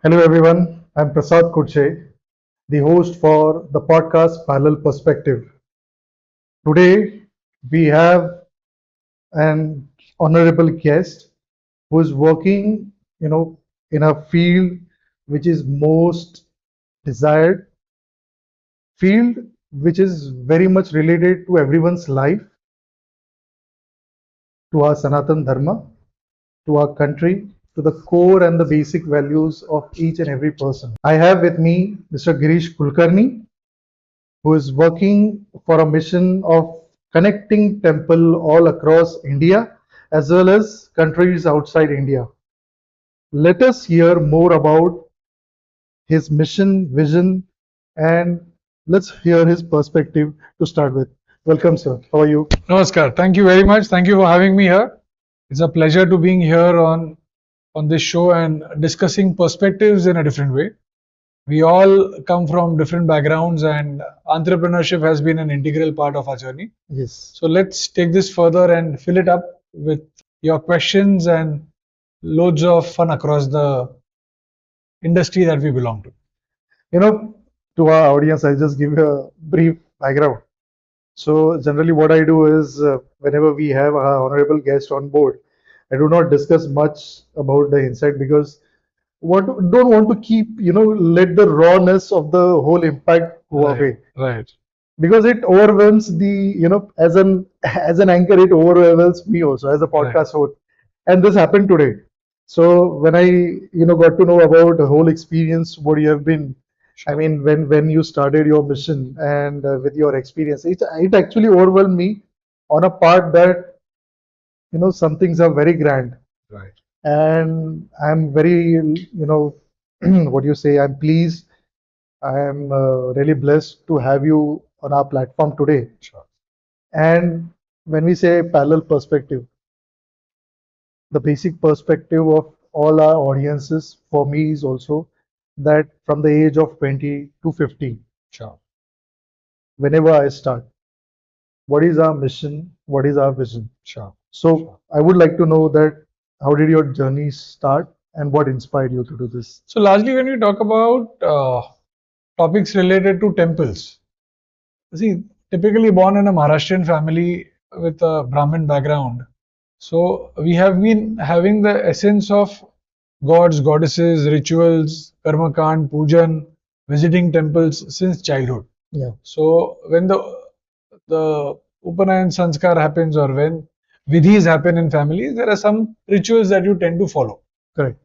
Hello everyone, I'm Prasad Kudche, the host for the podcast Parallel Perspective. Today we have an honorable guest who is working, in a field which is most desired, field which is very much related to everyone's life, to our Sanatan Dharma, to our country, to the core and the basic values of each and every person. I have with me Mr. Giresh Kulkarni, who is working for a mission of connecting temple all across India as well as countries outside India. Let us hear more about his mission, vision, and let's hear his perspective to start with. Welcome, sir. How are you? Namaskar. Thank you very much. Thank you for having me here. It's a pleasure to being here on this show and discussing perspectives in a different way. We all come from different backgrounds, and entrepreneurship has been an integral part of our journey. Yes. So let's take this further and fill it up with your questions and loads of fun across the industry that we belong to. To our audience, I'll just give you a brief background. So generally what I do is whenever we have our honorable guest on board, I do not discuss much about the insight because don't want to keep, let the rawness of the whole impact go away. Right. Because it overwhelms as an anchor, it overwhelms me also as a podcast host. And this happened today. So when I, got to know about the whole experience, what you have been, I mean, when you started your mission and with your experience, it actually overwhelmed me on a part that, some things are very grand. Right. And I'm very, what do you say, I'm pleased. I am really blessed to have you on our platform today. Sure. And when we say parallel perspective, the basic perspective of all our audiences for me is also that from the age of 20 to 50, Sure. whenever I start, what is our mission? What is our vision? Sure. So I would like to know that how did your journey start and what inspired you to do this? So largely when we talk about topics related to temples, see, typically born in a Maharashtrian family with a Brahmin background, so we have been having the essence of gods, goddesses, rituals, karma kand, pujan, visiting temples since childhood. Yeah. So when the Upanayan sanskar happens or when vidhis happen in families, there are some rituals that you tend to follow. Correct.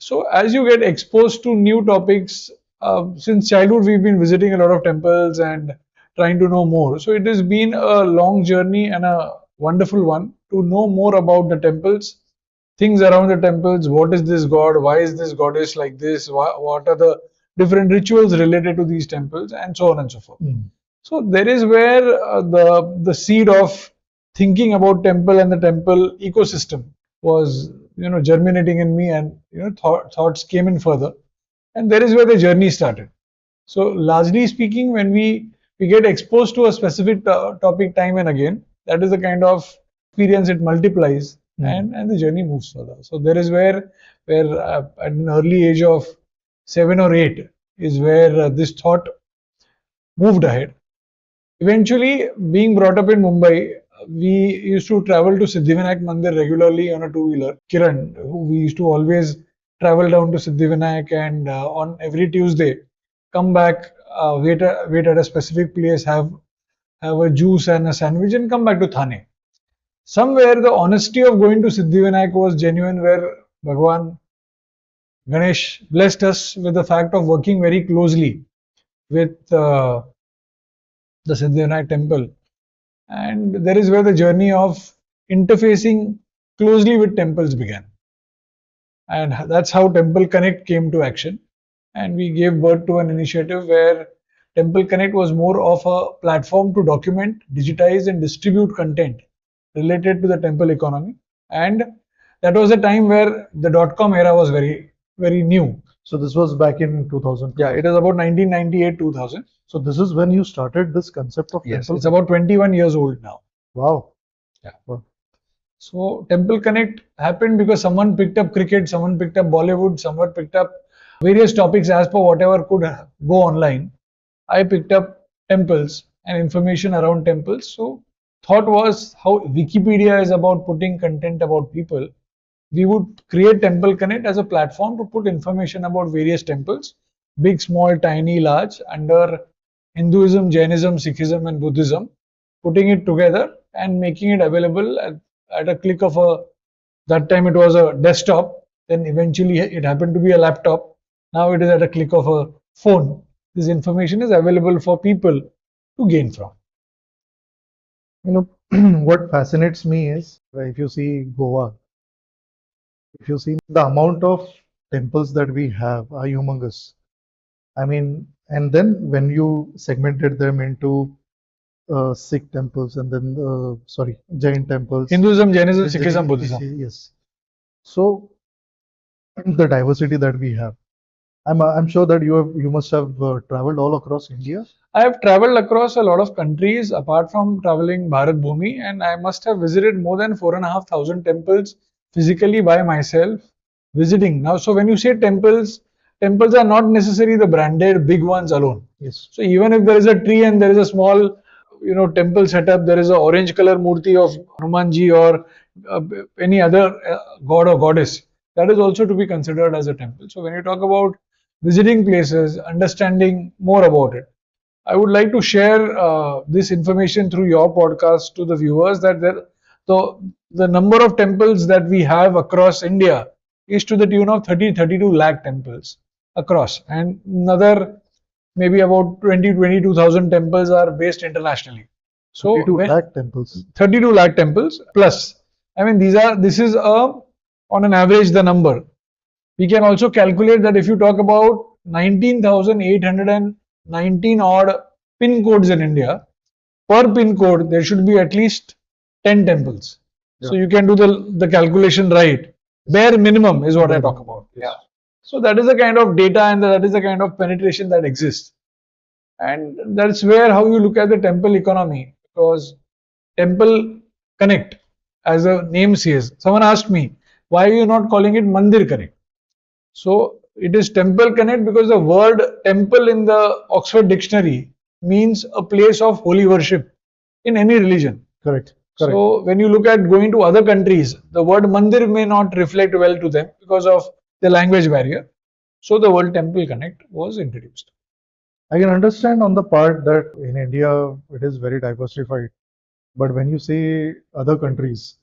So as you get exposed to new topics, since childhood we've been visiting a lot of temples and trying to know more. So it has been a long journey and a wonderful one to know more about the temples, things around the temples, what is this god, why is this goddess like this, what are the different rituals related to these temples, and so on and so forth. So there is where the seed of thinking about temple and the temple ecosystem was germinating in me, and thoughts came in further, and there is where the journey started. So largely speaking, when we get exposed to a specific topic time and again, that is the kind of experience it multiplies, and the journey moves further. So there is where at an early age of 7 or 8 is where this thought moved ahead. Eventually, being brought up in Mumbai, we used to travel to Siddhivinayak Mandir regularly on a two-wheeler. Kiran, who we used to always travel down to Siddhivinayak, and on every Tuesday, come back, wait at a specific place, have a juice and a sandwich, and come back to Thane. Somewhere the honesty of going to Siddhivinayak was genuine, where Bhagwan Ganesh blessed us with the fact of working very closely with the Siddhivinayak temple. And there is where the journey of interfacing closely with temples began. And that's how Temple Connect came to action. And we gave birth to an initiative where Temple Connect was more of a platform to document, digitize, and distribute content related to the temple economy. And that was a time where the .com era was very, very new. So this was back in 2000. Yeah, it is about 1998 2000. So this is when you started this concept of Yes, temple. it's about 21 years old now. Wow. Yeah. Wow. So Temple Connect happened because someone picked up cricket, someone picked up Bollywood, someone picked up various topics as per whatever could go online. I picked up temples and information around temples. So thought was how Wikipedia is about putting content about people. We would create Temple Connect as a platform to put information about various temples, big, small, tiny, large, under Hinduism, Jainism, Sikhism, and Buddhism, putting it together and making it available at a click of a, that time it was a desktop, then eventually it happened to be a laptop. Now it is at a click of a phone. This information is available for people to gain from. You know, what fascinates me is if you see Goa, if you see the amount of temples that we have are humongous. I mean, and then when you segmented them into Sikh temples and then sorry, Jain temples, Hinduism, Jainism, Sikhism, Buddhism. yes. So the diversity that we have, I'm sure that you must have traveled all across India. I have traveled across a lot of countries apart from traveling Bharat Bhumi, and I must have visited more than 4,500 temples physically by myself visiting. Now, so when you say temples, temples are not necessarily the branded big ones alone. Yes. So even if there is a tree and there is a small, temple setup, there is a orange color murti of Hanumanji or any other god or goddess, that is also to be considered as a temple. So when you talk about visiting places, understanding more about it, I would like to share this information through your podcast to the viewers that the number of temples that we have across India is to the tune of 32 lakh temples across, and another maybe about 22,000 temples are based internationally. So 32 lakh temples. 32 lakh temples plus. I mean, this is on an average the number. We can also calculate that if you talk about 19,819 odd pin codes in India, per pin code there should be at least 10 temples. Yeah. So you can do the calculation right. Bare minimum is what I talk about. Yeah. So that is the kind of data and that is the kind of penetration that exists. And that's where how you look at the temple economy, because Temple Connect, as the name says, someone asked me, why are you not calling it Mandir Connect? So it is Temple Connect because the word temple in the Oxford Dictionary means a place of holy worship in any religion. Correct. So when you look at going to other countries, the word Mandir may not reflect well to them because of the language barrier. So the word Temple Connect was introduced. I can understand on the part that in India it is very diversified, but when you say other countries,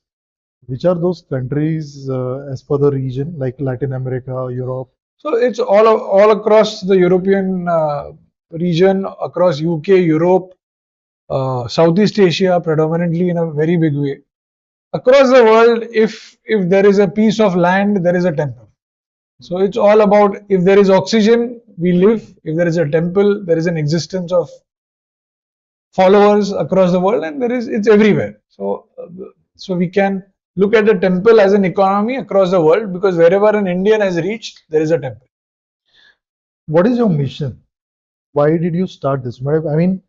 which are those countries as per the region, like Latin America, Europe? So it's all across the European region, across UK, Europe, Southeast Asia, predominantly in a very big way. Across the world, if there is a piece of land, there is a temple. So it's all about if there is oxygen, we live. If there is a temple, there is an existence of followers across the world, and it's everywhere. So we can look at the temple as an economy across the world, because wherever an Indian has reached, there is a temple. What is your mission? Why did you start this? I mean,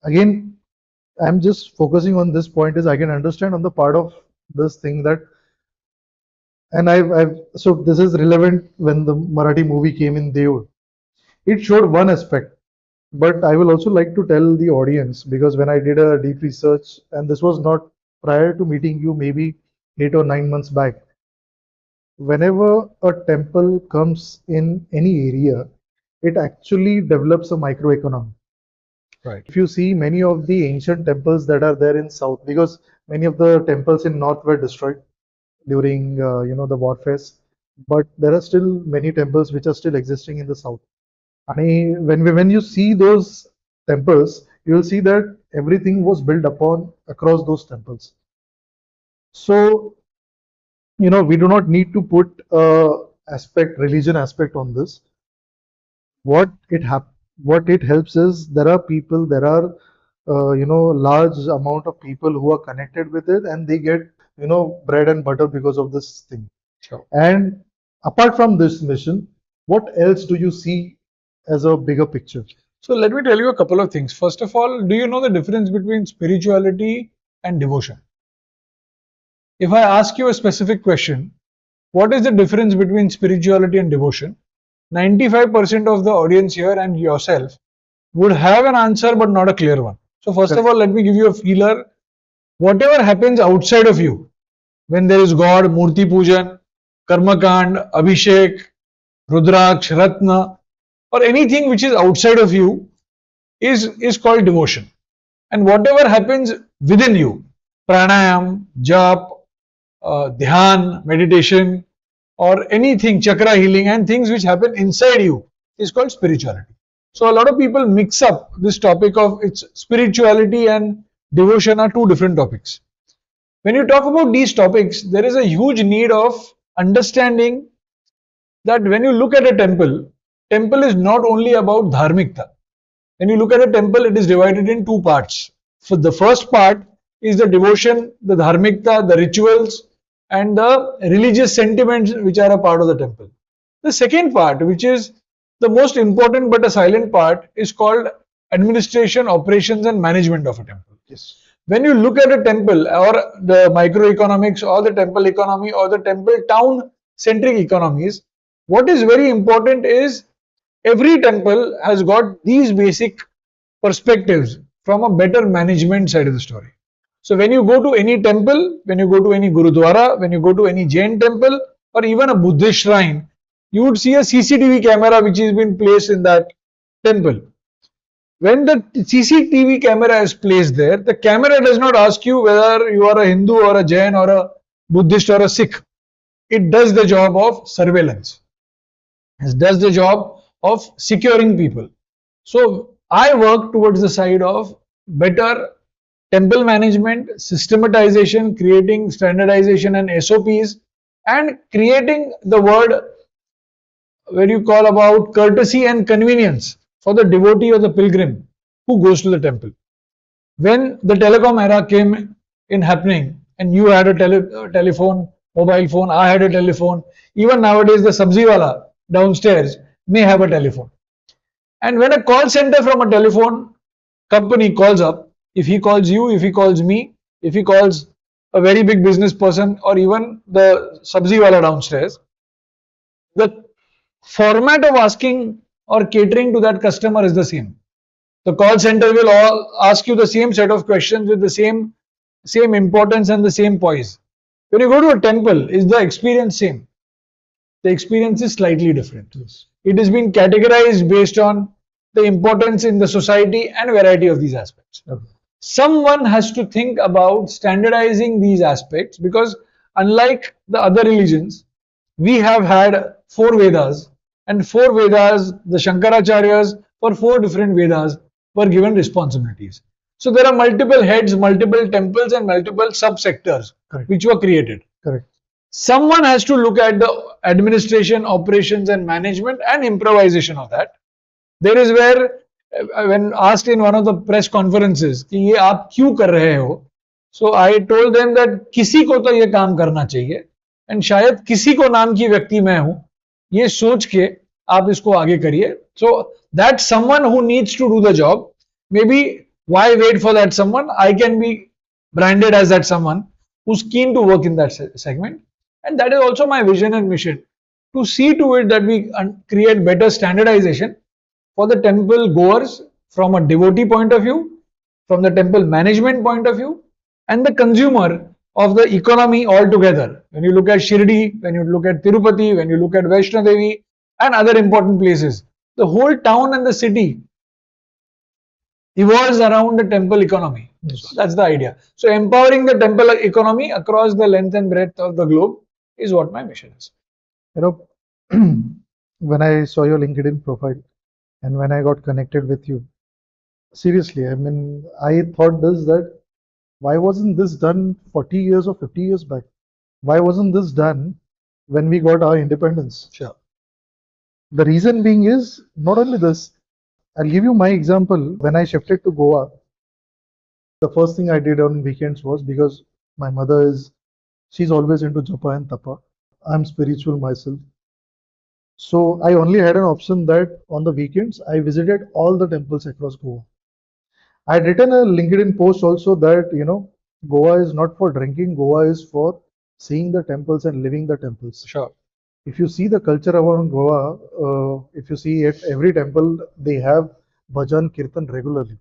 again, I'm just focusing on this point is I can understand on the part of this thing that, and so this is relevant when the Marathi movie came in Dev. It showed one aspect, but I will also like to tell the audience, because when I did a deep research, and this was not prior to meeting you, maybe 8 or 9 months back, whenever a temple comes in any area, it actually develops a microeconomy. Right. If you see many of the ancient temples that are there in south, because many of the temples in north were destroyed during the warfares, but there are still many temples which are still existing in the south. And when you see those temples, you will see that everything was built upon across those temples. So, we do not need to put religion aspect on this. What it helps is there are large amount of people who are connected with it, and they get bread and butter because of this thing. Sure. And apart from this mission, what else do you see as a bigger picture? So let me tell you a couple of things. First of all, do you know the difference between spirituality and devotion? If I ask you a specific question, what is the difference between spirituality and devotion? 95% of the audience here and yourself would have an answer but not a clear one. So first of all, let me give you a feeler. Whatever happens outside of you, when there is God, Murti Pujan, Karmakand, Abhishek, Rudraksh, Ratna, or anything which is outside of you is called devotion. And whatever happens within you, pranayam, jap, dhyan, meditation, or anything, chakra healing, and things which happen inside you is called spirituality. So a lot of people mix up this topic of its spirituality and devotion are two different topics. When you talk about these topics, there is a huge need of understanding that when you look at a temple, temple is not only about dharmikta. When you look at a temple, it is divided in two parts. So the first part is the devotion, the dharmikta, the rituals, and the religious sentiments which are a part of the temple. The second part, which is the most important but a silent part, is called administration, operations, and management of a temple. Yes. When you look at a temple or the microeconomics or the temple economy or the temple town centric economies, what is very important is every temple has got these basic perspectives from a better management side of the story. So when you go to any temple, when you go to any Gurudwara, when you go to any Jain temple or even a Buddhist shrine, you would see a CCTV camera which has been placed in that temple. When the CCTV camera is placed there, the camera does not ask you whether you are a Hindu or a Jain or a Buddhist or a Sikh. It does the job of surveillance. It does the job of securing people. So I work towards the side of better temple management, systematization, creating standardization and SOPs, and creating the word where you call about courtesy and convenience for the devotee or the pilgrim who goes to the temple. When the telecom era came in happening and you had a telephone, mobile phone, I had a telephone, even nowadays the sabziwala downstairs may have a telephone. And when a call center from a telephone company calls up, if he calls you, if he calls me, if he calls a very big business person or even the sabziwala downstairs, the format of asking or catering to that customer is the same. The call center will all ask you the same set of questions with the same importance and the same poise. When you go to a temple, is the experience same? The experience is slightly different. Yes. It has been categorized based on the importance in the society and variety of these aspects. Okay. Someone has to think about standardizing these aspects because unlike the other religions, we have had 4 Vedas, and 4 Vedas, the Shankaracharyas for 4 different Vedas were given responsibilities. So there are multiple heads, multiple temples and multiple subsectors which were created. Correct. Someone has to look at the administration, operations and management and improvisation of that. There is where when asked in one of the press conferences कि ये आप क्यों कर रहे हो, so I told them that किसी को तो ये काम करना चाहिए and शायद किसी को नाम की व्यक्ति मैं हूं, ये सोच के आप इसको आगे करिए. So that someone who needs to do the job, maybe why wait for that someone? I can be branded as that someone who's keen to work in that segment, and that is also my vision and mission to see to it that we create better standardization for the temple goers from a devotee point of view, from the temple management point of view, and the consumer of the economy altogether. When you look at Shirdi, when you look at Tirupati, when you look at Vaishno Devi and other important places, the whole town and the city evolves around the temple economy. Yes. So that's the idea. So empowering the temple economy across the length and breadth of the globe is what my mission is. When I saw your LinkedIn profile and when I got connected with you, seriously, I mean, I thought this that why wasn't this done 40 years or 50 years back? Why wasn't this done when we got our independence? Sure. The reason being is not only this, I'll give you my example. When I shifted to Goa, the first thing I did on weekends was because my mother is, she's always into japa and tapa. I'm spiritual myself. So I only had an option that on the weekends I visited all the temples across Goa. I had written a LinkedIn post also that, Goa is not for drinking, Goa is for seeing the temples and living the temples. Sure. If you see the culture around Goa, if you see at every temple, they have bhajan kirtan regularly,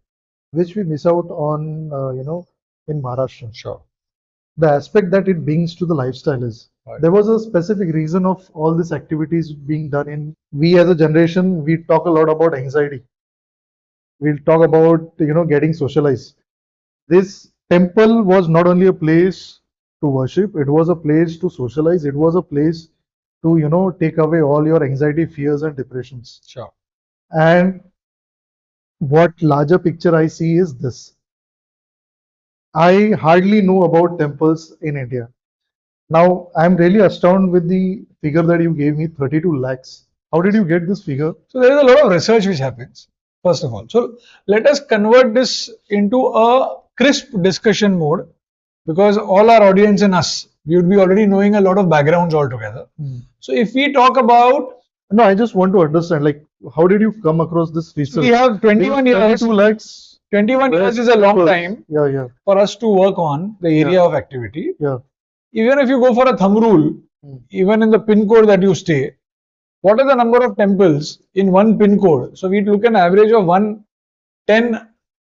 which we miss out on, in Maharashtra. Sure. The aspect that it brings to the lifestyle is Right. there was a specific reason of all these activities being done in. We as a generation, we talk a lot about anxiety. We'll talk about, getting socialized. This temple was not only a place to worship, it was a place to socialize, it was a place to, take away all your anxiety, fears, and depressions. Sure. And what larger picture I see is this. I hardly know about temples in India. Now, I'm really astounded with the figure that you gave me, 32 lakhs. How did you get this figure? So there is a lot of research which happens, first of all. So let us convert this into a crisp discussion mode, because all our audience and us, we would be already knowing a lot of backgrounds altogether. So if we talk about, No, I just want to understand, like, how did you come across this research? we have 21 years. 32 lakhs. 21 years is a long time Yeah, yeah, for us to work on the area Yeah. of activity. yeah. Even if you go for a thumb rule, even in the pin code that you stay, what are the number of temples in one pin code? So we look an average of 110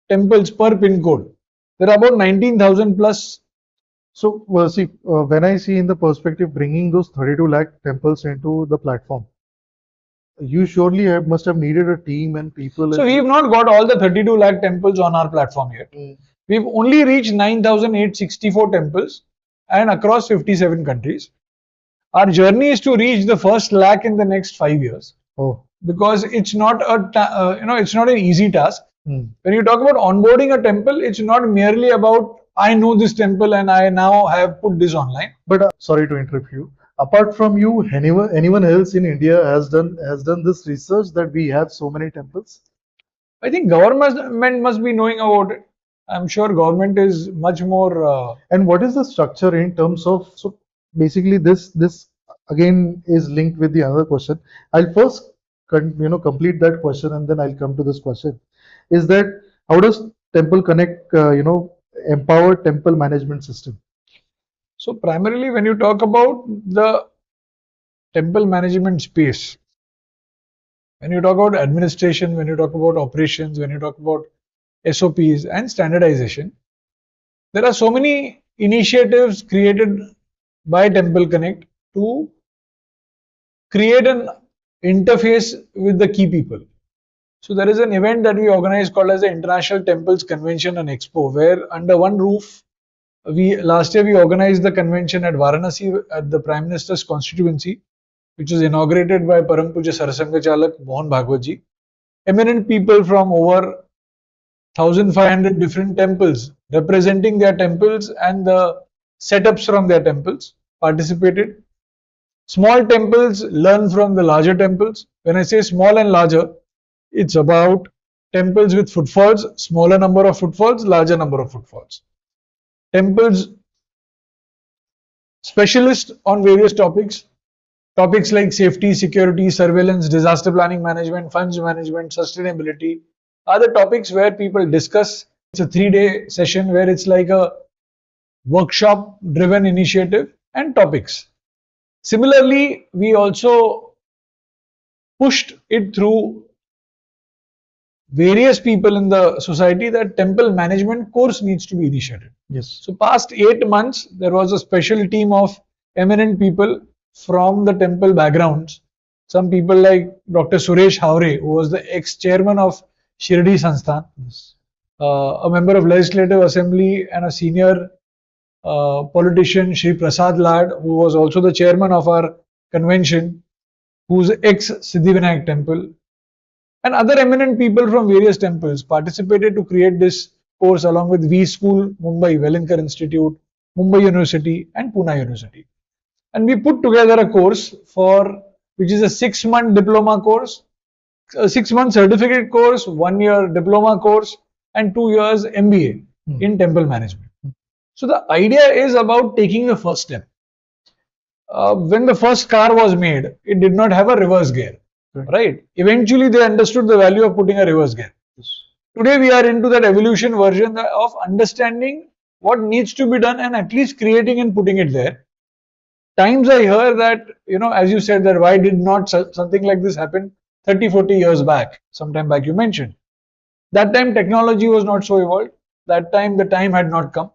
temples per pin code. There are about 19,000 plus. So, see, when I see in the perspective bringing those 32 lakh temples into the platform, you surely must have needed a team and people. So we've not got all the 32 lakh temples on our platform yet. We've only reached 9,864 temples and across 57 countries. Our journey is to reach the first lakh in the next 5 years, Oh, because it's not it's not an easy task. When you talk about onboarding a temple, it's not merely about I know this temple and I now have put this online. but sorry to interrupt you. Apart from you, anyone else in India has done this research that we have so many temples? I think government must be knowing about it. I'm sure government is much more. And what is the structure in terms of, so basically this again is linked with the other question. I'll first complete that question and then I'll come to this question. Is that how does Temple Connect empower temple management system? So primarily, when you talk about the temple management space, when you talk about administration, when you talk about operations, when you talk about SOPs and standardization, there are so many initiatives created by Temple Connect to create an interface with the key people. So there is an event that we organize called as the International Temples Convention and Expo, where under one roof, last year we organized the convention at Varanasi at the Prime Minister's constituency, which was inaugurated by Param Puja Sarasanga Chalak Mohan Bhagwat ji. Eminent people from over 1,500 different temples, representing their temples and the setups from their temples, participated. Small temples learn from the larger temples. When I say small and larger, it's about temples with footfalls, smaller number of footfalls, larger number of footfalls. Temples specialists on various topics like safety, security, surveillance, disaster planning management, funds management, sustainability are the topics where people discuss. It's a 3-day session where it's like a workshop driven initiative and topics. Similarly, we also pushed it through various people in the society that temple management course needs to be initiated. Yes. So past 8 months, there was a special team of eminent people from the temple backgrounds. Some people like Dr. Suresh Haure, who was the ex-chairman of Shirdi Sansthan, a member of Legislative Assembly and a senior politician, Shri Prasad Lad, who was also the chairman of our convention, who's ex-Siddhivinayak temple. And other eminent people from various temples participated to create this course along with V School, Mumbai, Welingkar Institute, Mumbai University, and Pune University. And we put together a course for which is a 6-month diploma course, a 6-month certificate course, 1-year diploma course, and 2 years MBA in temple management. So the idea is about taking the first step. When the first car was made, it did not have a reverse gear, right? Eventually, they understood the value of putting a reverse gear. Today, we are into that evolution version of understanding what needs to be done and at least creating and putting it there. Times I hear that, as you said, that why did not something like this happen 30, 40 years back, sometime back you mentioned. That time technology was not so evolved. That time the time had not come.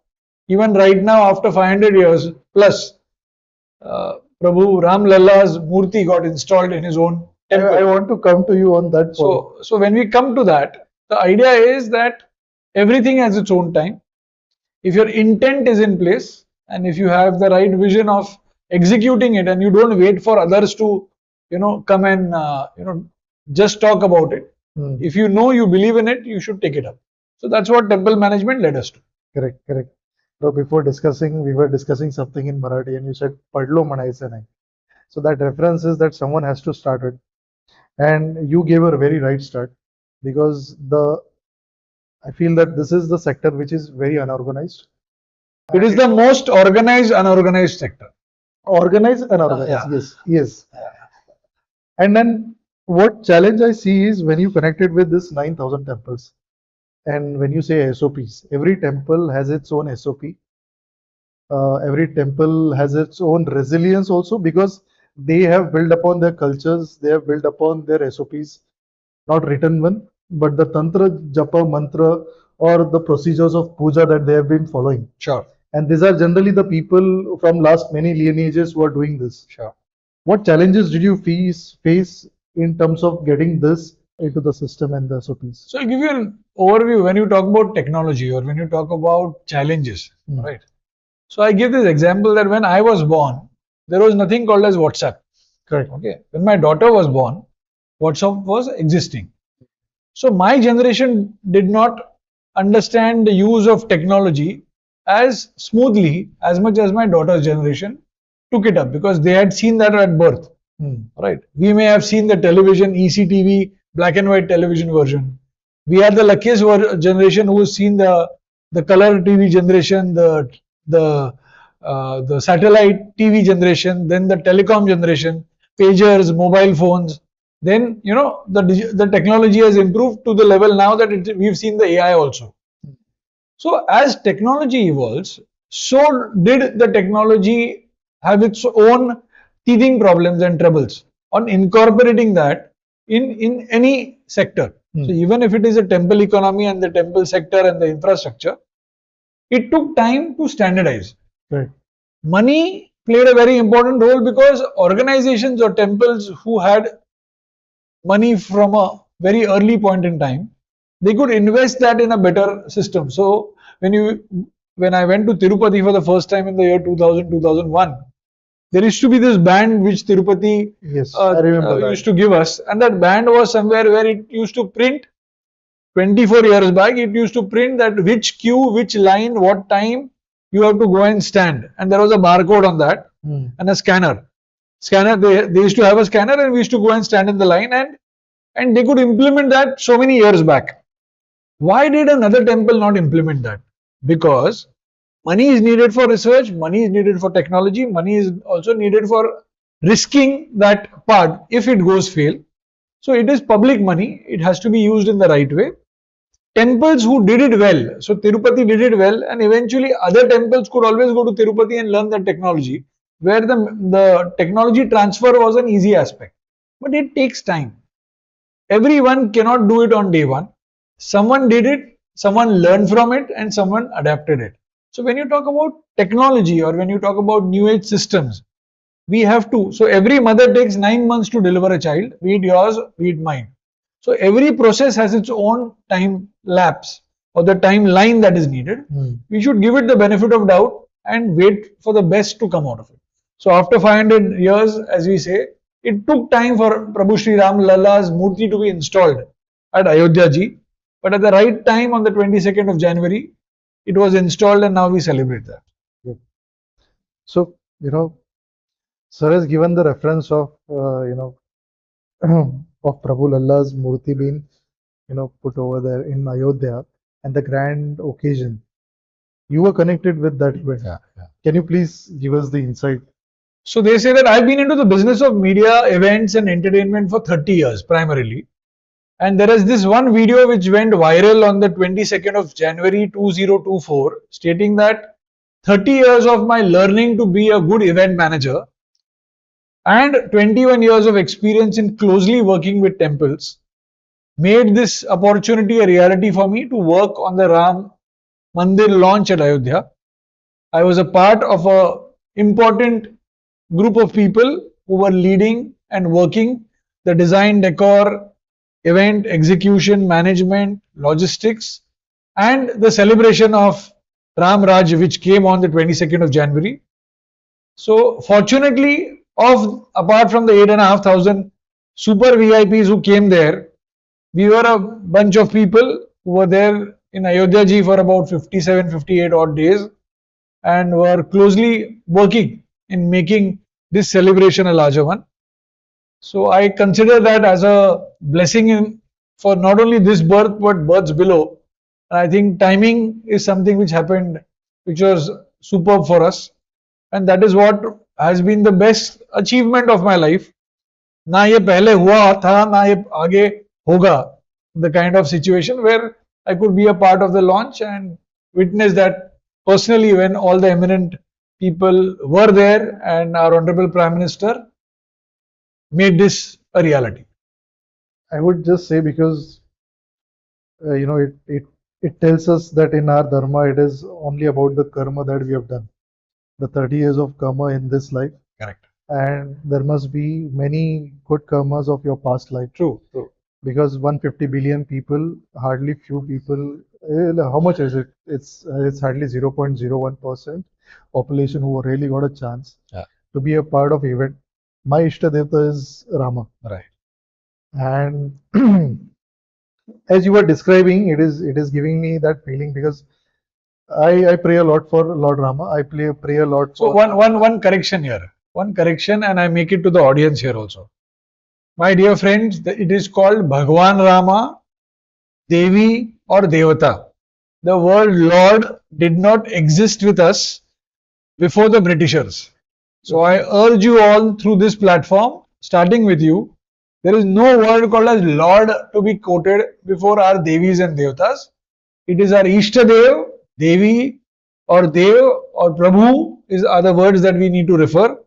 Even right now, after 500 years plus, Prabhu Ram Lalla's Murti got installed in his own temple. I want to come to you on that point. So when we come to that, the idea is that everything has its own time. If your intent is in place and if you have the right vision of executing it and you don't wait for others to, come and, just talk about it. If you know you believe in it, you should take it up. So that's what temple management led us to. Correct, correct. So before discussing, we were discussing something in Marathi and you said, Padlo manaise nahi. So that reference is that someone has to start it. And you gave a very right start because I feel that this is the sector which is very unorganized. It is the most organized, unorganized sector. Organized, unorganized, yes. And then what challenge I see is when you connected with this 9,000 temples and when you say SOPs, every temple has its own SOP. Every temple has its own resilience also because they have built upon their cultures, they have built upon their SOPs, not written one, but the Tantra, Japa, Mantra or the procedures of puja that they have been following. Sure. And these are generally the people from last many lineages who are doing this. Sure. What challenges did you face in terms of getting this into the system and the SOPs? So I'll give you an overview when you talk about technology or when you talk about challenges, right? So I give this example that when I was born, there was nothing called as WhatsApp. Correct. Okay. When my daughter was born, WhatsApp was existing. So my generation did not understand the use of technology as smoothly as much as my daughter's generation took it up because they had seen that at birth. Right. We may have seen the television, ECTV, black and white television version. We are the luckiest generation who has seen the color TV generation, the satellite TV generation, then the telecom generation, pagers, mobile phones. Then the technology has improved to the level now that we've seen the AI also. So as technology evolves, so did the technology have its own teething problems and troubles on incorporating that in any sector. So even if it is a temple economy and the temple sector and the infrastructure, it took time to standardize. Right. Money played a very important role because organizations or temples who had money from a very early point in time, they could invest that in a better system. So when I went to Tirupati for the first time in the year 2000, 2001, there used to be this band which Tirupati I remember used to give us, and that band was somewhere where it used to print 24 years back. It used to print that which queue, which line, what time you have to go and stand, and there was a barcode on that and a scanner. They used to have a scanner, and we used to go and stand in the line, and they could implement that so many years back. Why did another temple not implement that? Because money is needed for research, money is needed for technology, money is also needed for risking that part if it goes fail. So it is public money, it has to be used in the right way. Temples who did it well, so Tirupati did it well, and eventually other temples could always go to Tirupati and learn that technology, where the technology transfer was an easy aspect. But it takes time. Everyone cannot do it on day one. Someone did it, someone learned from it, and someone adapted it. So when you talk about technology or when you talk about new age systems, we have to. So every mother takes 9 months to deliver a child, be it yours, be it mine. So every process has its own time lapse or the timeline that is needed. We should give it the benefit of doubt and wait for the best to come out of it. So after 500 years, as we say, it took time for Prabhu Sri Ram Lalla's Murti to be installed at Ayodhya ji. But at the right time, on the 22nd of January, it was installed, and now we celebrate that. So, sir has given the reference of, of Prabhu Lalla's Murti being, put over there in Ayodhya and the grand occasion. You were connected with that event. Yeah. Can you please give us the insight? So they say that I've been into the business of media, events, and entertainment for 30 years primarily. And there is this one video which went viral on the 22nd of January 2024, stating that 30 years of my learning to be a good event manager and 21 years of experience in closely working with temples made this opportunity a reality for me to work on the Ram Mandir launch at Ayodhya. I was a part of a important group of people who were leading and working the design, decor, event, execution, management, logistics, and the celebration of Ram Raj, which came on the 22nd of January. So, fortunately, apart from the 8,500 super VIPs who came there, we were a bunch of people who were there in Ayodhya ji for about 57, 58 odd days and were closely working in making this celebration a larger one. So I consider that as a blessing for not only this birth but births below. And I think timing is something which happened, which was superb for us, and that is what has been the best achievement of my life. ना ये पहले हुआ था, ना ये आगे होगा. The kind of situation where I could be a part of the launch and witness that personally when all the eminent people were there and our Honorable Prime Minister made this a reality. I would just say because it tells us that in our dharma it is only about the karma that we have done, the 30 years of karma in this life, Correct. and there must be many good karmas of your past life. True. Because 150 billion people, hardly few people. How much is it? It's hardly 0.01% population who really got a chance to be a part of event. My Ishta Devta is Rama. Right. And as you were describing, it is giving me that feeling because I pray a lot for Lord Rama. I pray a lot So for. one correction here. One correction, and I make it to the audience here also. My dear friends, it is called Bhagwan Rama, Devi or Devata. The word Lord did not exist with us before the Britishers. So I urge you all through this platform, starting with you, there is no word called as Lord to be quoted before our Devis and Devatas. It is our Ishtadev, Devi or Dev or Prabhu are the words that we need to refer.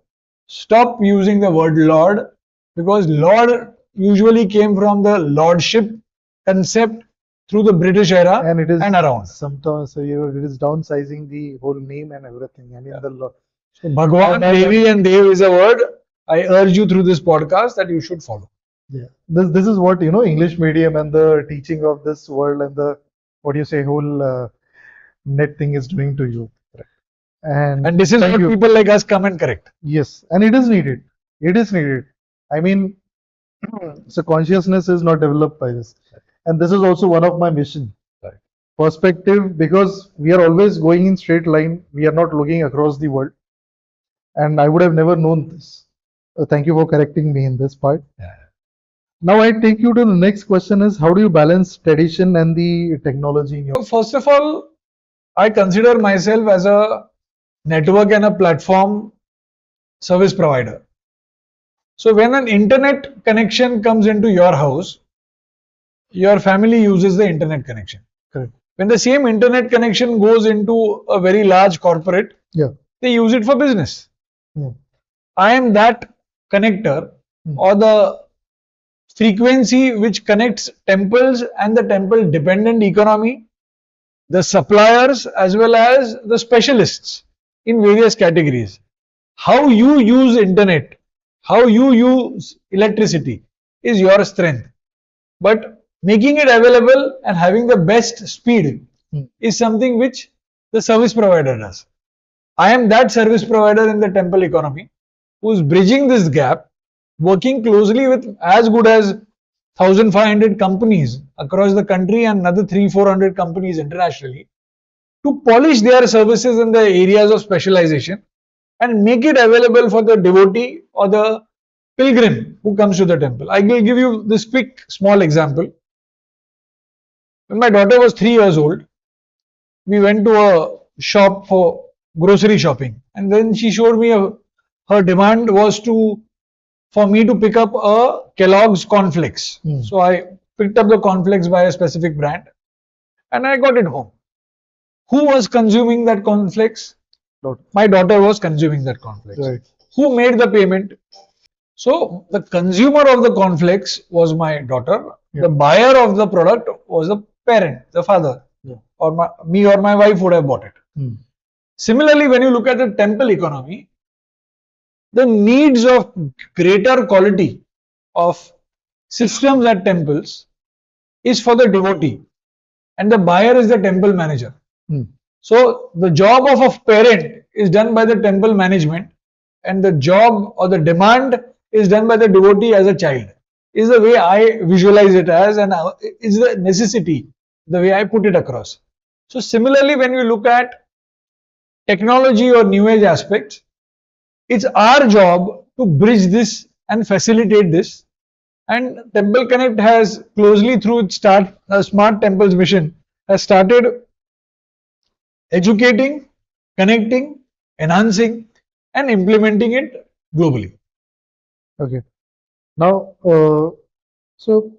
Stop using the word Lord, because Lord usually came from the lordship concept through the British era And it is around. sometimes it is downsizing the whole name and everything. And in the So Bhagwan, Devi and Dev is a word I urge you through this podcast that you should follow. yeah, this is what English medium and the teaching of this world and the whole net thing is doing to you. And this is thank what you. people like us come and correct. Yes, and it is needed. It is needed. I mean, so consciousness is not developed by this, and this is also one of my mission. Right. Perspective, because we are always going in straight line. We are not looking across the world, and I would have never known this. Thank you for correcting me in this part. Yeah. Now I take you to the next question: is how do you balance tradition and the technology in your? So first of all, I consider myself as a network and a platform service provider. So when an internet connection comes into your house, your family uses the internet connection. Correct. When the same internet connection goes into a very large corporate, Yeah. they use it for business. Yeah. I am that connector or the frequency which connects temples and the temple dependent economy, the suppliers as well as the specialists in various categories. How you use internet, how you use electricity is your strength. But making it available and having the best speed is something which the service provider does. I am that service provider in the temple economy who is bridging this gap, working closely with as good as 1,500 companies across the country and another 300-400 companies internationally to polish their services in the areas of specialization and make it available for the devotee or the pilgrim who comes to the temple. I will give you this quick small example. When my daughter was 3 years old, we went to a shop for grocery shopping, and then she showed me her demand was for me to pick up a Kellogg's cornflakes. So I picked up the cornflakes by a specific brand and I got it home. Who was consuming that cornflakes? My daughter was consuming that cornflakes. Right. Who made the payment? So the consumer of the cornflakes was my daughter. Yeah. The buyer of the product was the parent, the father, or me or my wife would have bought it. Similarly, when you look at the temple economy, the needs of greater quality of systems at temples is for the devotee, and the buyer is the temple manager. So the job of a parent is done by the temple management, and the job or the demand is done by the devotee as a child. Is the way I visualize it as, and is the necessity, the way I put it across. So similarly, when you look at technology or new age aspects, it's our job to bridge this and facilitate this. And Temple Connect has closely through its Smart Temples mission has started educating, connecting, enhancing, and implementing it globally. Okay. Now, so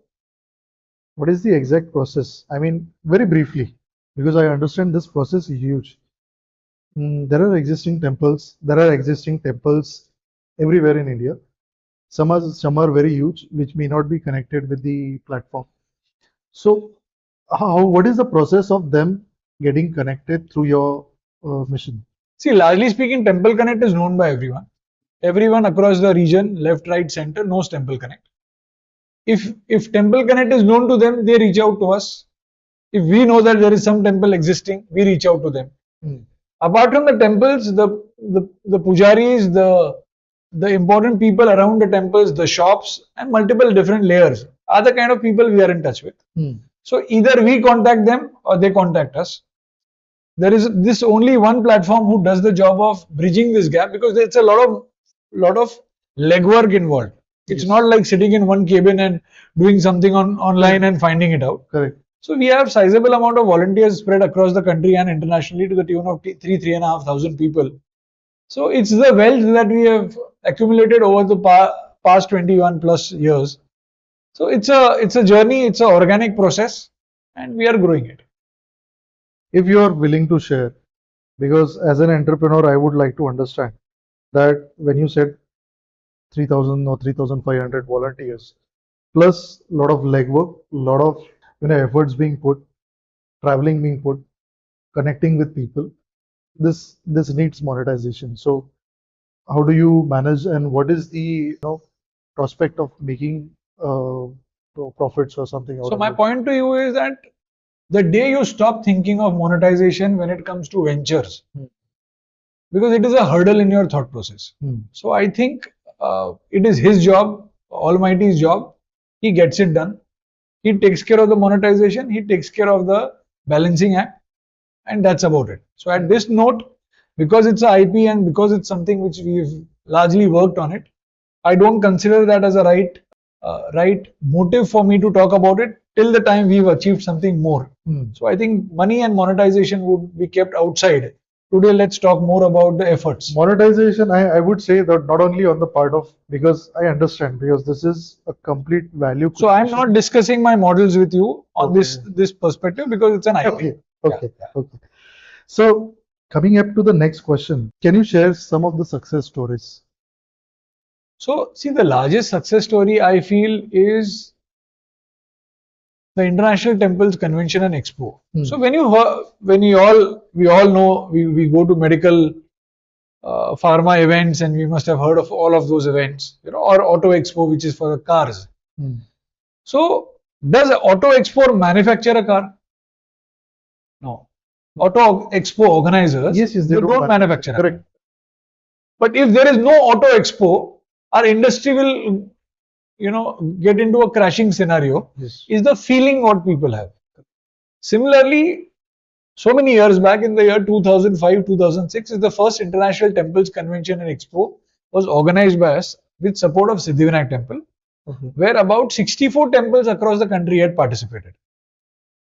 what is the exact process? I mean, very briefly, because I understand this process is huge. There are existing temples. There are existing temples everywhere in India. Some are very huge, which may not be connected with the platform. So, what is the process of them getting connected through your mission? See, largely speaking, Temple Connect is known by everyone. Everyone across the region, left, right, center, knows Temple Connect. If Temple Connect is known to them, they reach out to us. If we know that there is some temple existing, we reach out to them. Apart from the temples, the pujaris, the important people around the temples, the shops, and multiple different layers are the kind of people we are in touch with. So either we contact them or they contact us. There is this only one platform who does the job of bridging this gap, because it's a lot of legwork involved. It's not like sitting in one cabin and doing something online and finding it out. Correct. So we have sizable amount of volunteers spread across the country and internationally to the tune of 3,500 people. So it's the wealth that we have accumulated over the past 21 plus years. So it's a journey, it's an organic process, and we are growing it. If you are willing to share, because as an entrepreneur, I would like to understand that when you said 3,000 or 3,500 volunteers, plus a lot of legwork, a lot of efforts being put, traveling being put, connecting with people, this needs monetization. So how do you manage, and what is the prospect of making profits or something? So my point to you is that the day you stop thinking of monetization when it comes to ventures, because it is a hurdle in your thought process. So I think it is his job, Almighty's job. He gets it done. He takes care of the monetization. He takes care of the balancing act, and that's about it. So at this note, because it's an IP and because it's something which we've largely worked on it, I don't consider that as a right motive for me to talk about it till the time we've achieved something more. So I think money and monetization would be kept outside. Today, let's talk more about the efforts. Monetization, I would say that not only on the part of, because I understand, because this is a complete value. So I'm not discussing my models with you on this perspective, because it's an IP. Okay. So coming up to the next question, can you share some of the success stories? So see, the largest success story I feel is the International Temples Convention and Expo. So when we all know, we go to medical pharma events, and we must have heard of all of those events, or Auto Expo, which is for the cars. So does Auto Expo manufacture a car? No. Auto Expo organizers, they don't manufacture. Correct. But if there is no Auto Expo, our industry will get into a crashing scenario, Yes. is the feeling what people have. Similarly, so many years back in the year 2005, 2006 is the first International Temples Convention and Expo was organized by us with support of Siddhivinayak Temple, where about 64 temples across the country had participated.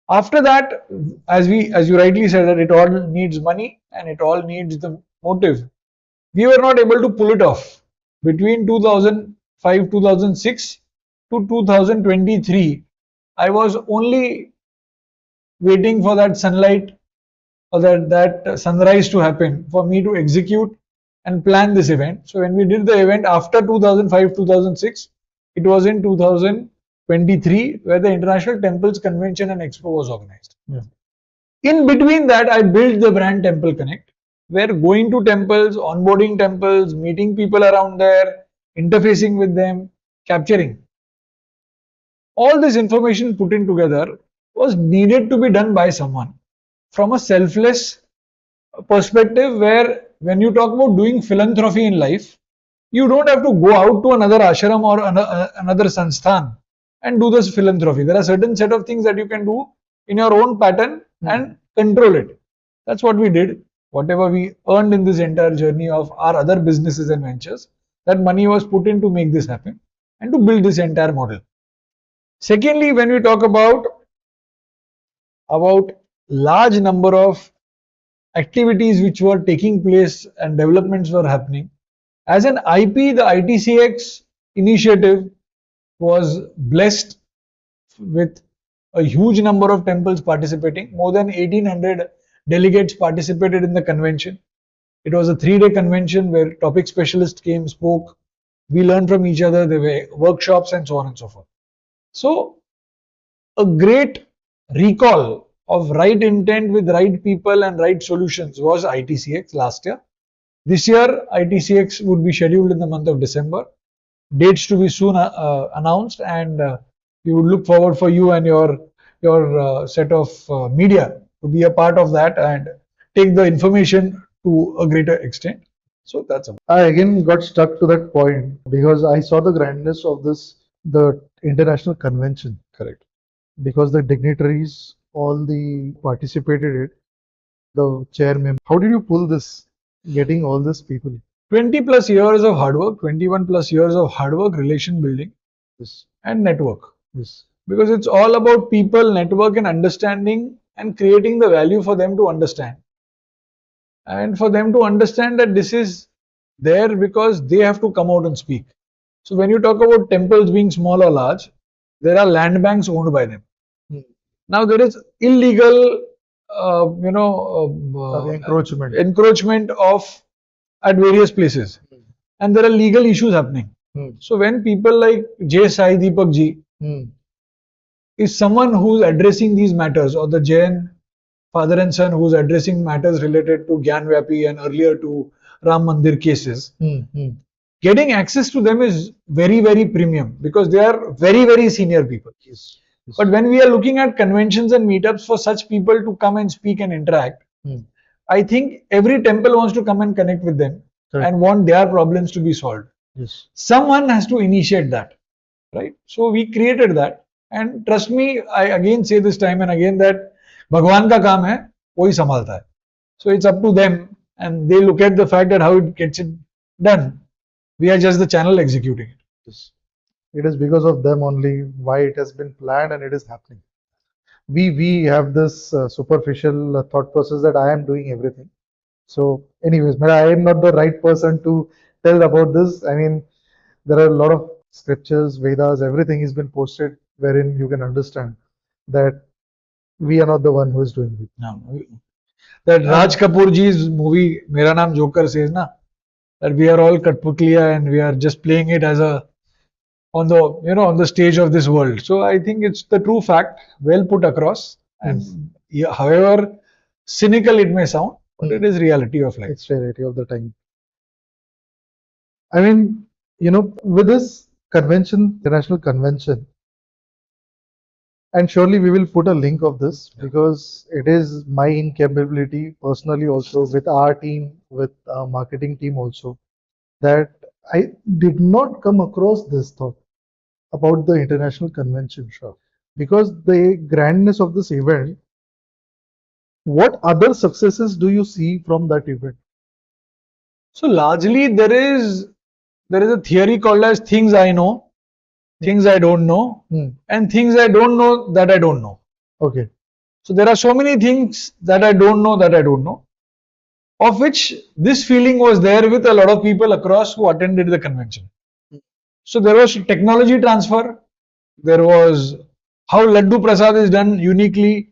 After that, as you rightly said, that it all needs money and it all needs the motive. We were not able to pull it off. Between 2005, 2006 to 2023, I was only waiting for that sunlight or that sunrise to happen for me to execute and plan this event. So when we did the event after 2005, 2006, it was in 2023 where the International Temples Convention and Expo was organized. Yeah. In between that, I built the brand Temple Connect, where going to temples, onboarding temples, meeting people around there, interfacing with them, capturing. All this information put in together was needed to be done by someone from a selfless perspective, where when you talk about doing philanthropy in life, you don't have to go out to another ashram or another sansthan and do this philanthropy. There are certain set of things that you can do in your own pattern and control it. That's what we did. Whatever we earned in this entire journey of our other businesses and ventures, that money was put in to make this happen and to build this entire model. Secondly, when we talk about large number of activities which were taking place and developments were happening, as an IP, the ITCX initiative was blessed with a huge number of temples participating. More than 1800 delegates participated in the convention. It was a 3-day convention where topic specialists came, spoke. We learned from each other. There were workshops and so on and so forth. So a great recall of right intent with right people and right solutions was ITCX last year. This year, ITCX would be scheduled in the month of December. Dates to be soon announced, and we would look forward for you and your set of media to be a part of that and take the information to a greater extent. So that's about. I again got stuck to that point because I saw the grandness of the international convention. Correct. Because the dignitaries, all the participated it, the chairman. How did you pull this, getting all these people? 20 plus years of hard work, 21 plus years of hard work, relation building, Yes. and network. Yes. Because it's all about people, network, and understanding and creating the value for them to understand. And for them to understand that this is there because they have to come out and speak. So when you talk about temples being small or large, there are land banks owned by them. Now there is illegal, encroachment of at various places, and there are legal issues happening. So when people like J. Sai Deepak ji is someone who's addressing these matters, or the Jain father and son who's addressing matters related to Gyan Vyapi and earlier to Ram Mandir cases, getting access to them is very, very premium because they are very, very senior people. Yes. But when we are looking at conventions and meetups for such people to come and speak and interact, I think every temple wants to come and connect with them and want their problems to be solved. Yes. Someone has to initiate that, right? So we created that, and trust me, I again say this time and again that Bhagwan ka kaam hai, wohi sambhalta hai. So it's up to them, and they look at the fact that how it gets it done. We are just the channel executing it. Yes. It is because of them only why it has been planned and it is happening. We have this superficial thought process that I am doing everything. So anyways, but I am not the right person to tell about this. I mean, there are a lot of scriptures, Vedas, everything has been posted wherein you can understand that we are not the one who is doing it. No. That Raj Kapoor ji's movie Mera Naam Joker says na, that we are all Katputliya and we are just playing it as a on the stage of this world. So I think it's the true fact, well put across, and however cynical it may sound, but it is reality of life. It's reality of the time. I mean, with this convention, international convention, and surely we will put a link of this because it is my incapability personally also with our team, with our marketing team also, that I did not come across this thought. about the international convention, sure. Because the grandness of this event, what other successes do you see from that event? So largely there is a theory called as things I know, things I don't know, and things I don't know that I don't know. Okay. So there are so many things that I don't know that I don't know, of which this feeling was there with a lot of people across who attended the convention. So there was technology transfer, there was how Laddu Prasad is done uniquely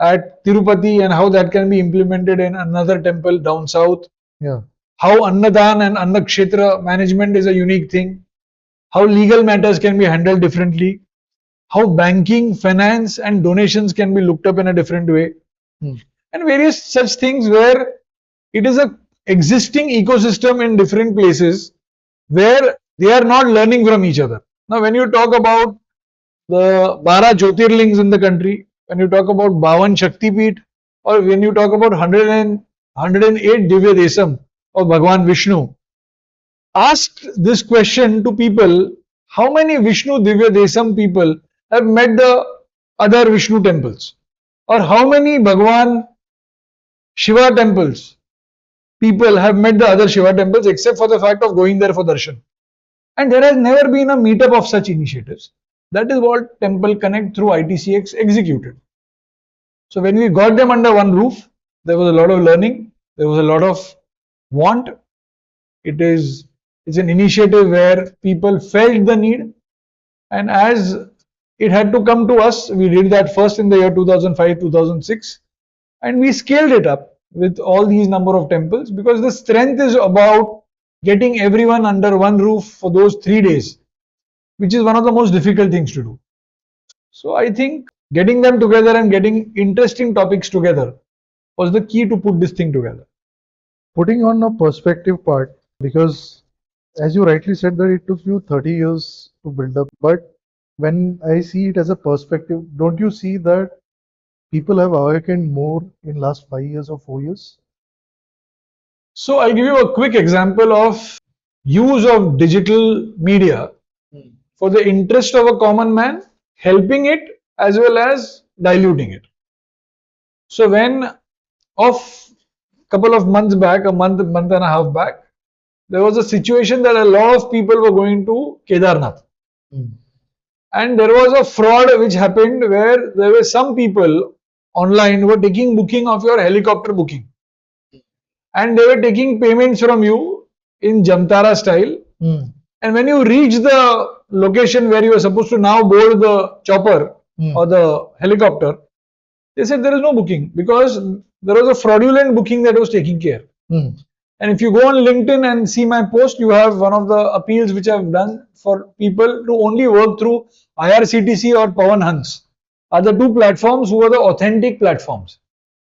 at Tirupati and how that can be implemented in another temple down south. Yeah. How Annadan and Annakshetra management is a unique thing. How legal matters can be handled differently. How banking, finance, and donations can be looked up in a different way. And various such things where it is a existing ecosystem in different places where they are not learning from each other. Now, when you talk about the 12 Jyotirlings in the country, when you talk about Bavan Shakti Peeth, or when you talk about 108 Divya Desam of Bhagwan Vishnu, ask this question to people: how many Vishnu Divya Desam people have met the other Vishnu temples? Or how many Bhagwan Shiva temples people have met the other Shiva temples except for the fact of going there for darshan? And there has never been a meetup of such initiatives. That is what Temple Connect through ITCX executed. So when we got them under one roof, there was a lot of learning, there was a lot of want. It's an initiative where people felt the need, and as it had to come to us, we did that first in the year 2005, 2006, and we scaled it up with all these number of temples, because the strength is about getting everyone under one roof for those 3 days, which is one of the most difficult things to do. So I think getting them together and getting interesting topics together was the key to put this thing together. Putting on a perspective part, because as you rightly said that it took you 30 years to build up, but when I see it as a perspective, don't you see that people have awakened more in last 5 years or 4 years? So I'll give you a quick example of use of digital media for the interest of a common man, helping it as well as diluting it. So when of couple of months back, month and a half back, there was a situation that a lot of people were going to Kedarnath. And there was a fraud which happened where there were some people online who were taking booking of your helicopter booking. And they were taking payments from you in Jamtara style. And when you reach the location where you are supposed to now board the chopper or the helicopter, they said there is no booking because there was a fraudulent booking that was taking care. And if you go on LinkedIn and see my post, you have one of the appeals which I've done for people to only work through IRCTC or Pawan Hans are the two platforms who are the authentic platforms.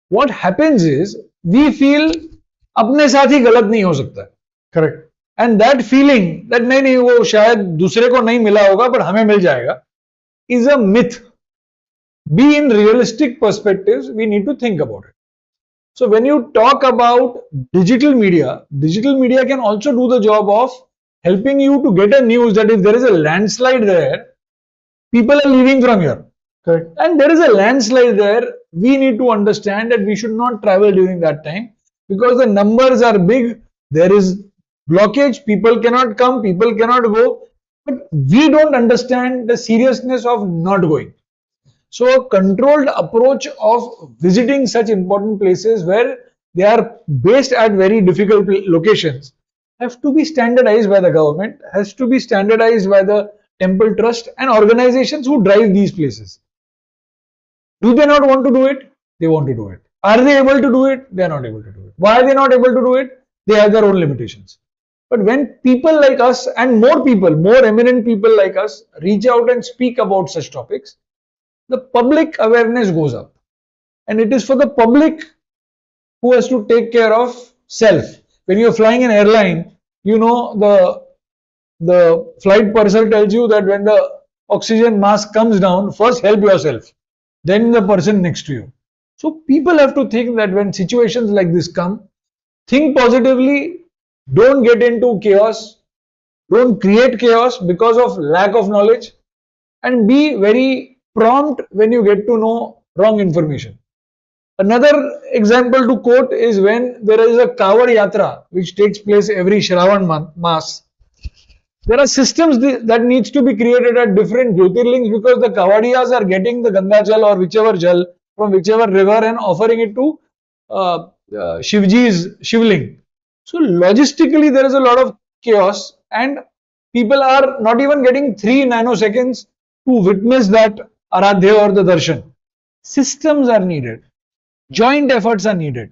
What happens is we feel अपने साथ ही गलत नहीं हो सकता. Correct. And that feeling that नहीं वो शायद दूसरे को नहीं मिला होगा पर हमें मिल जाएगा is a myth. Be in realistic perspectives, we need to think about it. So when you talk about digital media can also do the job of helping you to get a news that if there is a landslide there, people are leaving from here. Correct. And there is a landslide there, we need to understand that we should not travel during that time because the numbers are big, there is blockage, people cannot come, people cannot go, but we don't understand the seriousness of not going. So a controlled approach of visiting such important places where they are based at very difficult locations have to be standardized by the government, has to be standardized by the temple trust and organizations who drive these places. Do they not want to do it? They want to do it. Are they able to do it? They are not able to do it. Why are they not able to do it? They have their own limitations. But when people like us and more people, more eminent people like us reach out and speak about such topics, the public awareness goes up. And it is for the public who has to take care of self. When you're flying an airline, you know the flight purser tells you that when the oxygen mask comes down, first help yourself, then the person next to you. So people have to think that when situations like this come, think positively, don't get into chaos, don't create chaos because of lack of knowledge. and be very prompt when you get to know wrong information. Another example to quote is when there is a Kawad Yatra which takes place every Shravan month, Mass. There are systems that needs to be created at different Jyotirlings because the Kavadiyas are getting the Ganga Jal or whichever Jal from whichever river and offering it to Shivji's Shivling. So logistically there is a lot of chaos and people are not even getting 3 nanoseconds to witness that Aradhya or the Darshan. Systems are needed. Joint efforts are needed.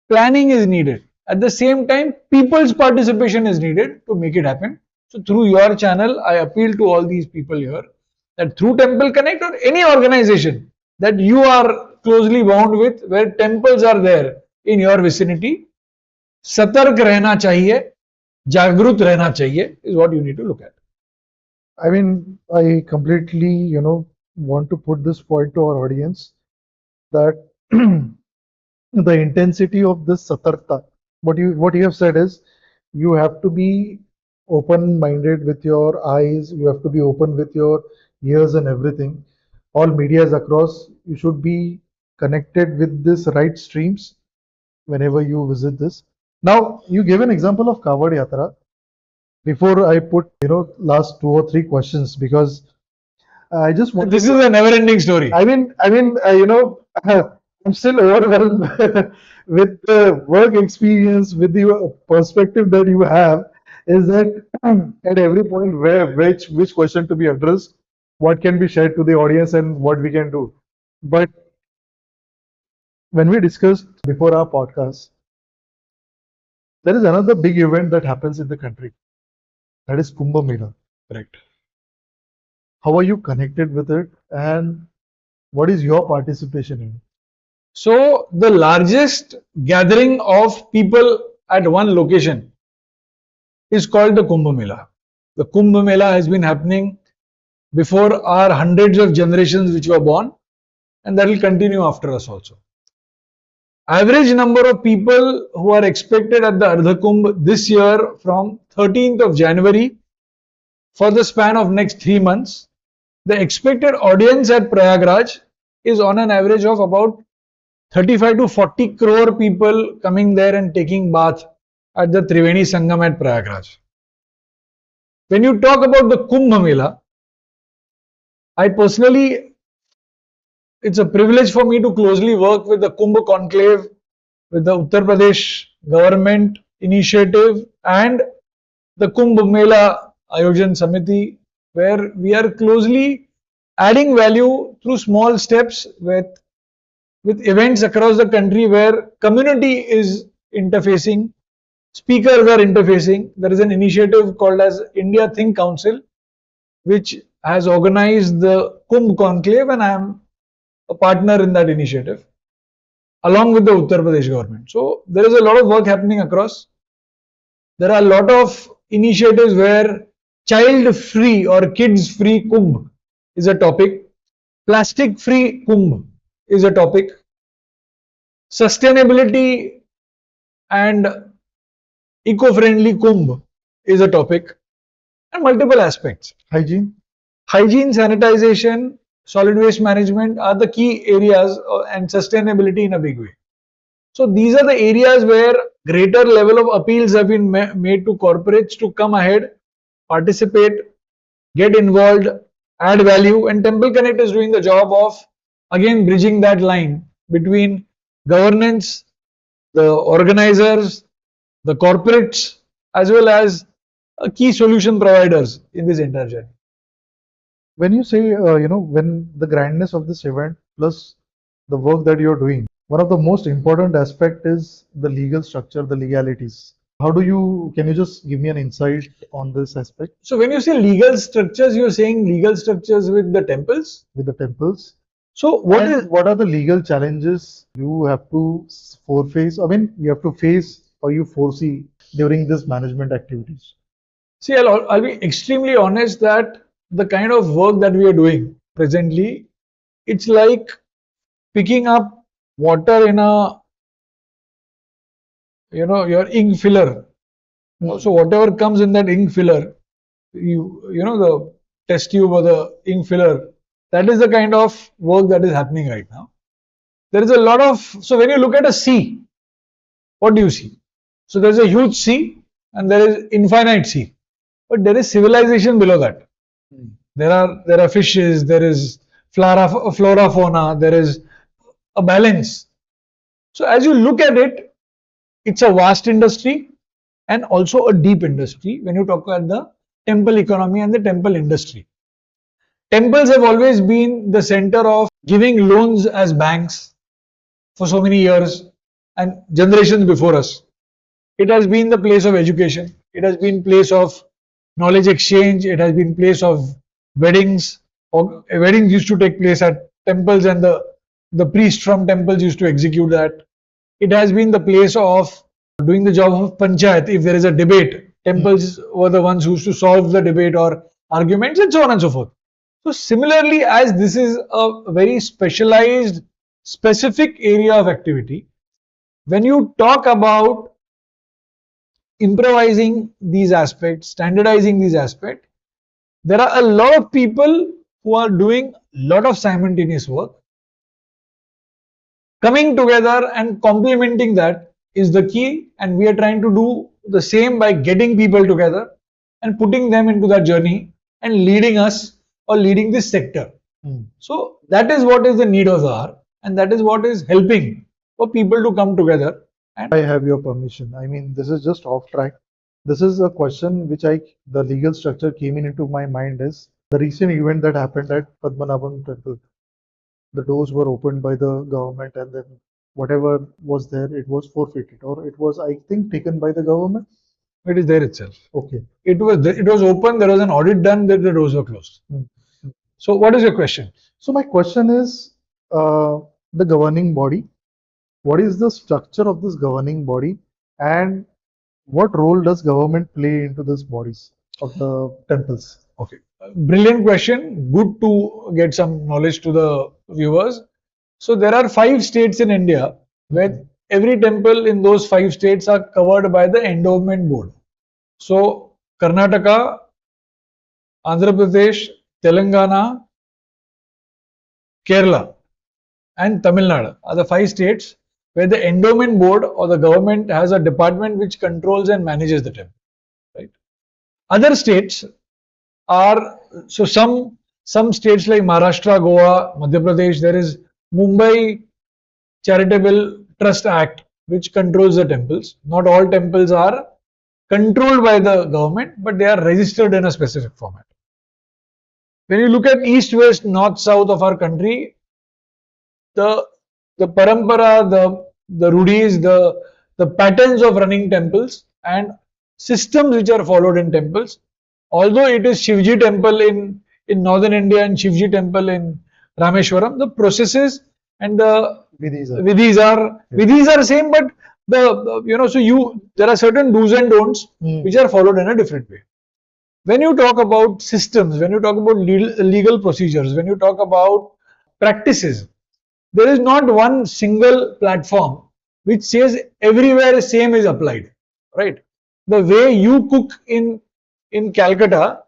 Planning is needed. At the same time, people's participation is needed to make it happen. So through your channel, I appeal to all these people here that through Temple Connect or any organization that you are closely bound with, where temples are there in your vicinity, satark rehna chahiye, jagrut rehna chahiye is what you need to look at. I mean, I completely, want to put this point to our audience that the intensity of this satarkta, what you have said is you have to be open-minded with your eyes, you have to be open with your ears and everything. All medias across, you should be connected with this right streams whenever you visit this. Now, you gave an example of Kawad Yatra. Before I put, last 2 or 3 questions, because I just want. This is a never-ending story. I'm still overwhelmed with the work experience, with the perspective that you have. Is that at every point which question to be addressed, what can be shared to the audience, and what we can do. But when we discussed before our podcast, there is another big event that happens in the country. That is Kumbh Mela. Correct. How are you connected with it, and what is your participation in it? So the largest gathering of people at one location is called the Kumbh Mela. The Kumbh Mela has been happening before our hundreds of generations which were born, and that will continue after us also. Average number of people who are expected at the Ardha Kumbh this year from 13th of January for the span of next 3 months. The expected audience at Prayagraj is on an average of about 35 to 40 crore people coming there and taking bath at the Triveni Sangam at Prayagraj. When you talk about the Kumbh Mela, I personally, it's a privilege for me to closely work with the Kumbh Conclave, with the Uttar Pradesh government initiative and the Kumbh Mela Ayojan Samiti, where we are closely adding value through small steps with events across the country where community is interfacing, speakers are interfacing. There is an initiative called as India Think Council, which has organized the Kumbh Conclave, and I am a partner in that initiative, along with the Uttar Pradesh government. So there is a lot of work happening across. There are a lot of initiatives where child-free or kids-free Kumbh is a topic. Plastic-free Kumbh is a topic. Sustainability and eco-friendly Kumbh is a topic, and multiple aspects. Hygiene. Hygiene, sanitization, solid waste management are the key areas, and sustainability in a big way. So these are the areas where greater level of appeals have been made to corporates to come ahead, participate, get involved, add value, and Temple Connect is doing the job of again bridging that line between governance, the organizers, the corporates, as well as key solution providers in this entire journey. When you say, when the grandness of this event plus the work that you're doing, one of the most important aspect is the legal structure, the legalities. Can you just give me an insight on this aspect? So when you say legal structures, you're saying legal structures with the temples? With the temples. So what are the legal challenges you have to you have to face or you foresee during this management activities? See, I'll be extremely honest that the kind of work that we are doing presently, it's like picking up water in a, your ink filler. So whatever comes in that ink filler, the test tube or the ink filler. That is the kind of work that is happening right now. There is a lot of, so when you look at a sea, what do you see? So there is a huge sea and there is infinite sea, but there is civilization below that. There are fishes, there is flora, fauna, there is a balance. So as you look at it, it's a vast industry and also a deep industry when you talk about the temple economy and the temple industry. Temples have always been the center of giving loans as banks for so many years and generations before us. It has been the place of education. It has been place of knowledge exchange. It has been place of weddings. Or weddings used to take place at temples, and the priest from temples used to execute that. It has been the place of doing the job of panchayat. If there is a debate, temples were the ones who used to solve the debate or arguments, and so on and so forth. So similarly, as this is a very specialized, specific area of activity, when you talk about improvising these aspects, standardizing these aspects, there are a lot of people who are doing a lot of simultaneous work. Coming together and complementing that is the key, and we are trying to do the same by getting people together and putting them into that journey and leading us or leading this sector. So that is what is the need of the hour, and that is what is helping for people to come together. And I have your permission. I mean, this is just off track. This is a question which the legal structure came into my mind is the recent event that happened at Padmanabham temple. The doors were opened by the government, and then whatever was there, it was forfeited, or it was, I think, taken by the government. it is there itself. Okay. It was open. There was an audit done. That the doors were closed. So what is your question? So my question is, the governing body. What is the structure of this governing body, and what role does government play into these bodies of the temples? Okay, brilliant question. Good to get some knowledge to the viewers. So there are 5 states in India where every temple in those 5 states are covered by the endowment board. So Karnataka, Andhra Pradesh, Telangana, Kerala, and Tamil Nadu are the 5 states where the endowment board or the government has a department which controls and manages the temple. Right. Other states are, so some states like Maharashtra, Goa, Madhya Pradesh, there is Mumbai Charitable Trust Act which controls the temples. Not all temples are controlled by the government, but they are registered in a specific format. When you look at east, west, north, south of our country, the parampara, the rudis, the patterns of running temples and systems which are followed in temples, although it is Shivji temple in northern India and Shivji temple in Rameshwaram, the processes and the vidhis are same, but there are certain do's and don'ts which are followed in a different way. When you talk about systems, when you talk about legal procedures, when you talk about practices, there is not one single platform which says everywhere same is applied, right? The way you cook in Calcutta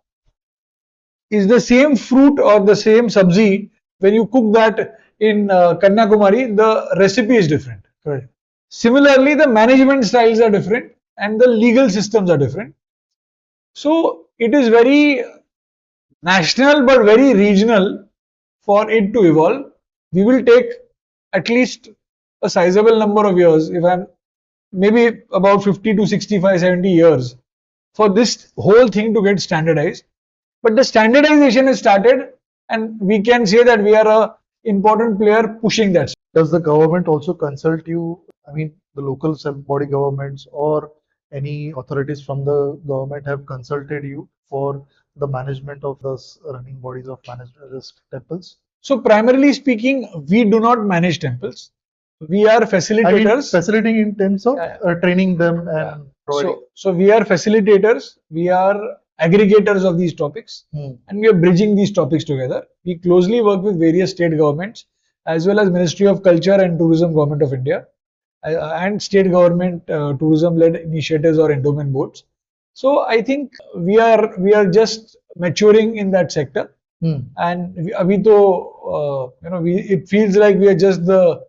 is the same fruit or the same sabzi. When you cook that in Kanyakumari, the recipe is different. Right. Similarly, the management styles are different and the legal systems are different. So it is very national but very regional for it to evolve. We will take at least a sizable number of years, if I'm maybe about 50 to 65, 70 years for this whole thing to get standardized. But the standardization has started, and we can say that we are a important player pushing that. Does the government also consult you? I mean, the local body governments or any authorities from the government have consulted you for the management of the running bodies of temples? So primarily speaking, we do not manage temples. We are facilitators. I mean, facilitating in terms of training them and so we are facilitators. We are aggregators of these topics, and we are bridging these topics together. We closely work with various state governments as well as Ministry of Culture and Tourism, Government of India, and state government tourism-led initiatives or endowment boards. So I think we are just maturing in that sector, and abhi to, it feels like we are just the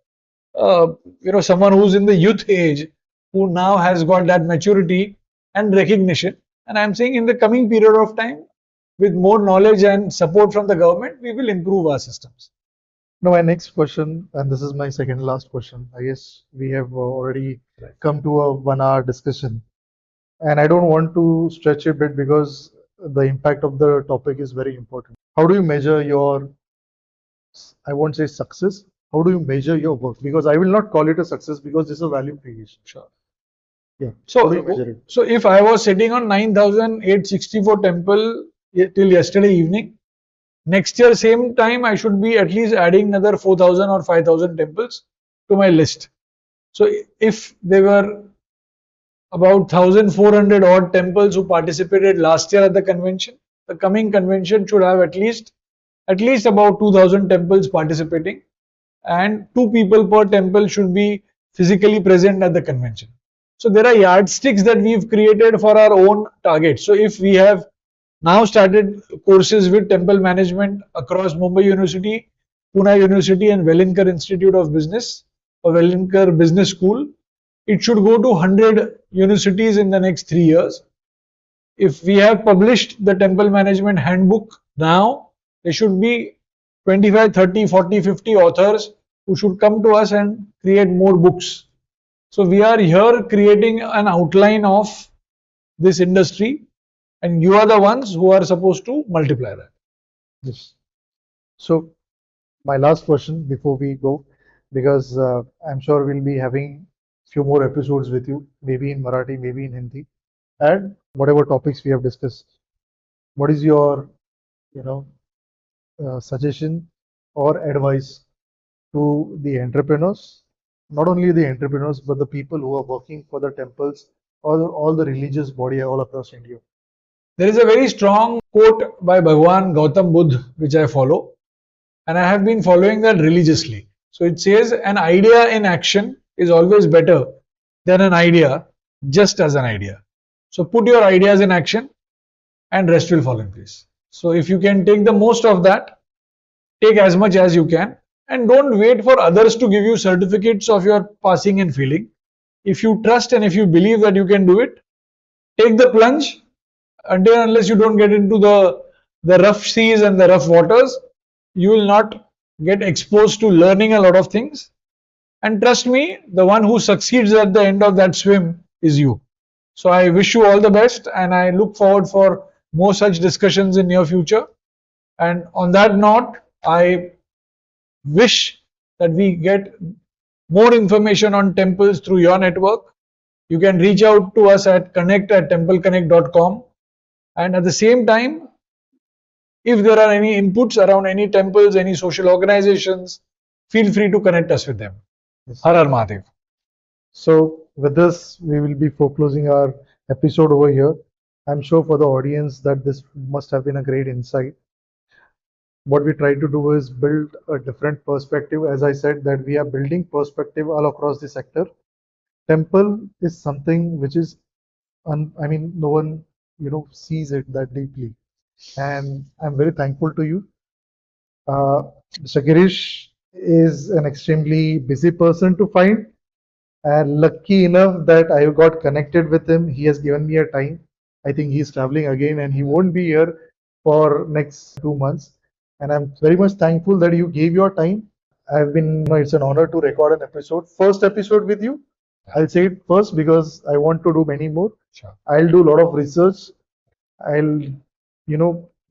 someone who's in the youth age who now has got that maturity and recognition. And I'm saying in the coming period of time, with more knowledge and support from the government, we will improve our systems. Now, my next question, and this is my second last question. I guess we have already come to a 1 hour discussion, and I don't want to stretch a bit because the impact of the topic is very important. How do you measure your, I won't say success, how do you measure your work? Because I will not call it a success because this is a value creation. Sure. Yeah. How do you measure it? So if I was sitting on 9,864 temple till yesterday evening, next year same time I should be at least adding another 4,000 or 5,000 temples to my list. So if there were about 1,400 odd temples who participated last year at the convention, the coming convention should have at least about 2,000 temples participating, and 2 people per temple should be physically present at the convention. So there are yardsticks that we've created for our own targets. So if we have now started courses with temple management across Mumbai University, Pune University and Welingkar Institute of Business or Welingkar Business School, it should go to 100 universities in the next 3 years. If we have published the temple management handbook now, there should be 25, 30, 40, 50 authors who should come to us and create more books. So we are here creating an outline of this industry, and you are the ones who are supposed to multiply that. Yes. So my last question before we go, because I'm sure we'll be having few more episodes with you, maybe in Marathi, maybe in Hindi, and whatever topics we have discussed. What is your, suggestion or advice to the entrepreneurs, not only the entrepreneurs, but the people who are working for the temples or all the religious body all across India? There is a very strong quote by Bhagwan Gautam Buddha which I follow, and I have been following that religiously. So it says, an idea in action is always better than an idea just as an idea. So put your ideas in action and rest will fall in place. So if you can take the most of that, take as much as you can, and don't wait for others to give you certificates of your passing and failing. If you trust and if you believe that you can do it, take the plunge. Until and unless you don't get into the rough seas and the rough waters, you will not get exposed to learning a lot of things. And trust me, the one who succeeds at the end of that swim is you. So I wish you all the best, and I look forward for more such discussions in near future. And on that note, I wish that we get more information on temples through your network. You can reach out to us at connect@templeconnect.com. And at the same time, if there are any inputs around any temples, any social organizations, feel free to connect us with them. Yes. Har Har Mahadev. So with this, we will be foreclosing our episode over here. I'm sure for the audience that this must have been a great insight. What we try to do is build a different perspective. As I said, that we are building perspective all across the sector. Temple is something which is, no one, sees it that deeply. And I'm very thankful to you. Mr. Girish is an extremely busy person to find, and lucky enough that I got connected with him. He has given me a time. I think he's traveling again and he won't be here for next 2 months. And I'm very much thankful that you gave your time. It's an honor to record an episode, first episode with you. I'll say it first because I want to do many more. Sure. I'll do a lot of research. I'll,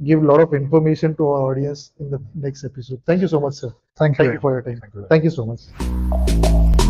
give a lot of information to our audience in the next episode. Thank you so much, sir. Thank you for your time. Thank you so much.